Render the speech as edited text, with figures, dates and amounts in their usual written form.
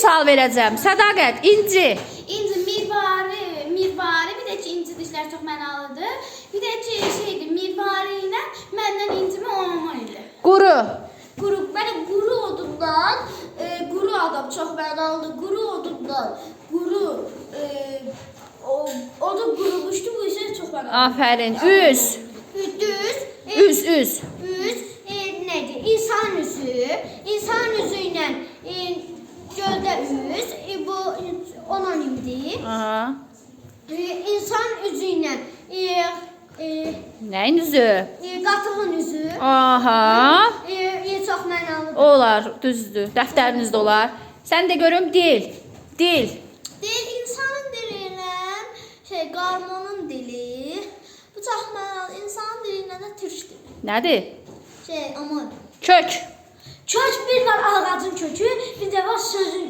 sual verəcəm. Sədaqət, inci. İnci mirvari, bir də ki inci dişlər çox mənalıdır. Bir də ki şeydir, mirvari ilə məndən incimi olma ilə. Quru. Quru, belə quru odundan, quru adam çox mənalıdır. Quru odundan, odun qurumuşdu, bu isə çox mənalıdır. Afərin. Üz. Düz. Üz. Nədir? İnsan üzü. İnsan üzü ilə göldə üz. Bu ononimdir. Aha. İnsan üzü ilə Nəyin üzü? qatığın üzü. Aha. Çox mənalıdır. Olar, düzdür. Dəftərinizdə olar. Sən də görüm dil. Dil. Dil insanın dili ilə qarmonun dili. Bu çox mənalı. İnsanın dili ilə də türk dili. Nədir? Amma Kök. kök bir var